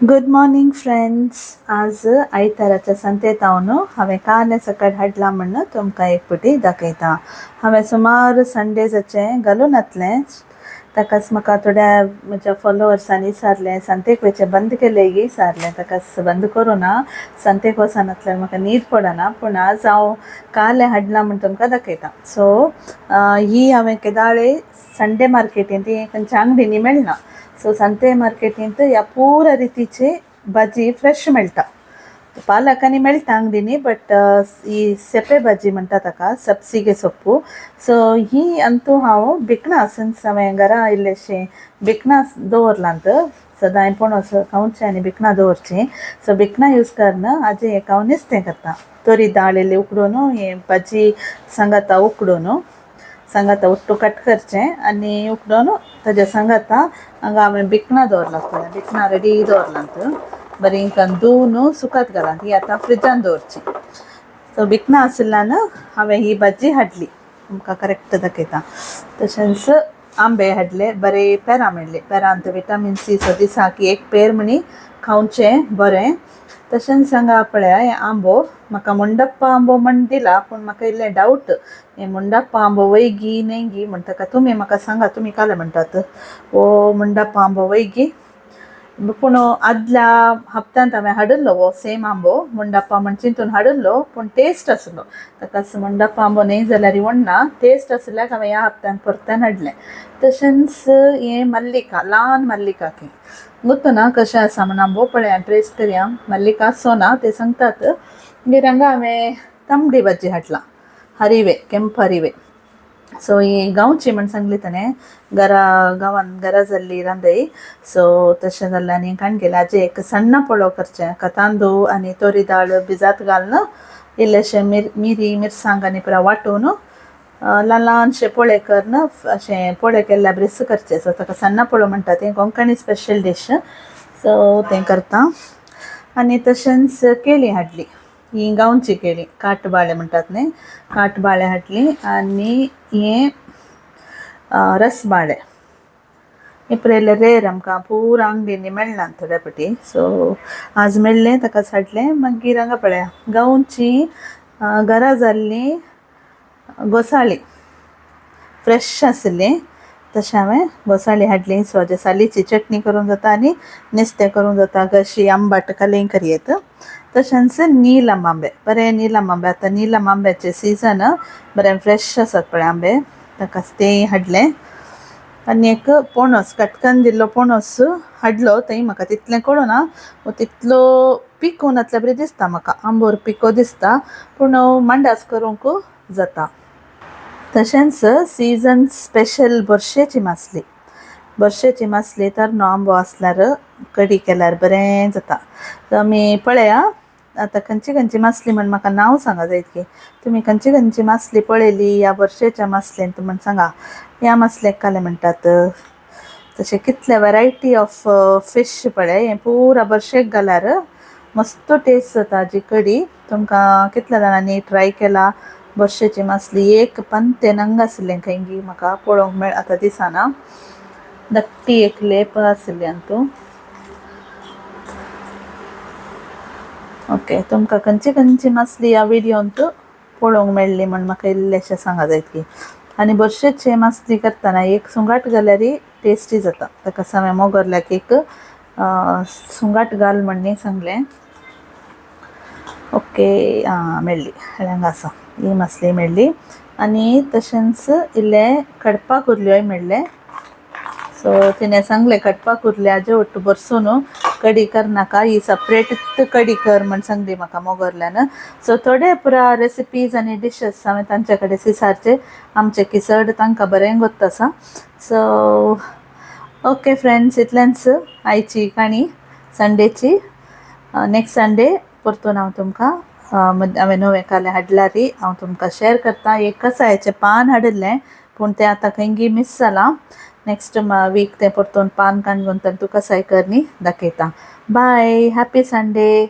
Good morning friends. आज आयताराच्या संतेत हांव हांवें काले सकाळ हाडला म्हणून तुमकां एक पुटी दाखयता. हांवें सुमार संडेजाचें घालून घातलें. ताकाच म्हाका थोड्या म्हज्या फॉलोवर्सांनी विचारलें संतेक वेचें बंद केलें गी विचारलें. ताकाच बंद करूं ना, संतेक वचनातल्यान म्हाका न्हीद पडना. पूण आज हांव काले हाडलां म्हण तुमकां दाखयता. सो ही हांवें केदाळे संडे मार्केटींत ती खंयच्या अंगडीनी मेळना. सो संते मार्केटींत ह्या पुरा रितीची भाजी फ्रेश मेळटा. पालकांनी मेळटा अंगडीनी, बट ही सेपे भाजी म्हणटा ताका, सब्सिगे सोप्पू. सो ही अंतू हांव भिकणा सिन्स हांवें घरा इल्लेशें भिकणा दवरलांत. सदां पणस खावचें आनी भिकणा दवरचीं. सो भिकणा यूज करना हाजें एक हांव नुस्तें करता. तोरी दाळ इल्ली उकडून हे भाजी सांगाता उकडून सांगाता उट्टू कट करचें आनी उकडून ताज्या सांगाता हांगा हांवें भिकणा दवरला. पळय भिकणा रेडी दवरलांत. बरें करून धुवन सुकात घालात. ही आतां फ्रिजान दवरची. सो भिकणा आशिल्ल्यान हांवें ही भाजी हाडली. तुमकां करेक्ट दाखयता. तशेंच आंबे हाडले. बरे पेरां मेळ्ळी. पेरांत विटामीन सी सो दिसाक एक पेर म्हणी खावचें बरें. तशेंच हांगा पळया हें आंबो. म्हाका मुंडप्पा आंबो म्हण दिला, पूण म्हाका इल्लें डावट हें मुंडप्पा आंबो वैगी नेंगी म्हणटा. तुमी म्हाका सांगा तुमी काले म्हणटात वो मुंडप्पा आंबो वैगी. पूण आदल्या हप्त्यांत हांवें हाडिल्लो वो सेम आंबो मुंडप्पा म्हण चिंतून हाडिल्लो, पूण टेस्ट आसलो. ताकाच मुंडप्पा आंबो न्ही जाल्यार इवडना. टेस्ट आसल्याक हांवें ह्या हप्त्यान परतून हाडलें. तशेंच हें मल्लिका, ल्हान मल्लिका की गुर्तू ना कशें आसा म्हण आंबो. पळया टेस्ट करया. मल्लिका सोना ते सांगतात. मागीर हांगा हांवें तांबडी भाजी हाडला. हरिवे, केंप हरिवे. सो ही गांवची म्हण सांगली ताणें. गांवांत घरा जाल्ली रांदय. सो तशें जाल्लें आनी काण केलें हाजें एक सण्ण पळो करचें. तांदूळ आनी तोरी दाळ भिजात घालून इल्लेशें मिरी मिरसांग आनी पुरा वांटून ल्हान ल्हानशे पोळे करून अशें पोळे केल्ल्या ब्रिस करचें. सो ताका सण्ण पळो म्हणटा. तें कोंकणी स्पेशल डीश. सो तें करता. आनी तशेंच केळीं हाडली. ही गांवची केळीं, काटबाळे म्हणटात न्ही, काटबाळे हाडली. आनी हें रसबाळे. हे पळयले रेर आमकां पुरा अंगडीनी मेळना थोड्या फाटी. सो आज मेळ्ळें ताकाच हाडलें. मागीर हांगा पळया गांवची घरा जाल्ली घोसाळी फ्रेश आशिल्ली. तशें हांवें घोसाळी हाडली. सो हाजे सालीची चटणी करूंक जाता आनी नुस्तें करूंक जाता. कशी आंबाट कालें करयेत. तशेंच नीलम आंबे, बरें नीलम आंबे. आतां नीलम आंब्याचें सिजन. बरें फ्रेश आसात पळय आंबे. ताकाच तें हाडलें. आनी एक पणस, कटकन दिल्लो पणस हाडलो. थंय म्हाका तितलें कळना तितलो पिकोवन घातल्या बरें दिसता म्हाका. आंबोर पिको दिसता, पूण मांडास करूंक जाता. तशेंच सीजन स्पेशल बर्शेची मासली. बर्शेची मासली तरनो आंबो आसल्यार कडी केल्यार बरें जाता. आमी पळया आतां खंयची खंयची मासली म्हण म्हाका नांव सांगा जायत की. तुमी खंयची खंयची मासली पळयली ह्या बर्शेच्या मासलेंत म्हण सांगा. ह्या मासलेक काले म्हणटात. तशें कितले वरायटी ऑफ फीश पळय. हें पुरा बर्शेक घाल्यार मस्त टेस्ट जाता हाजी कडी. तुमकां कितल्या जाणांनी ट्राय केला बर्शेची मासली. एक पंते नंग आशिल्लें खंयगी म्हाका पळोवंक मेळ आतां दिसना. धाकटी एक लेप आशिल्ली अंतू. ओके, तुमकां खंयची खंयची मासली ह्या विडियोंत पळोवंक मेळ्ळी म्हण म्हाका इल्लेशें सांगा जायत की. आनी बर्शेचे मासली करतना एक सुंगाट घाल्यारय टेस्टी जाता. ताकाच हांवें मोगरल्याक एक सुंगाट घाल म्हणनी सांगलें. ओके, मेळ्ळी. हांगा आसा ही मासली मेळ्ळी. आनी तशेंच इल्लें कडपाक उरल्योय मेळ्ळे. सो तिणें सांगलें कडपाक उरले हाजे ओट्ट बरसून कडी करनाका, ही सपरेट कडी कर म्हण सांगली म्हाका मोगरल्यान. सो थोडे पुरा रेसिपीज आनी डिशेस हांवें तांचे कडेन विचारचे. आमचे किसड तांकां बरें गोत्त आसा. सो ओके फ्रेंड्स, इतलेंच आयची काणी संडेची. नेक्स्ट संडे परतून हांव तुमकां हांवें नवें कालें हाडल्यार हांव तुमकां शॅर करता. एक कसायाचें पान हाडिल्लें, पूण तें आतां खंयगी मिस जालां. नेक्स्ट वीक तें परतून पान काडून तूं कसाय करनी दाखयता. Bye, happy Sunday.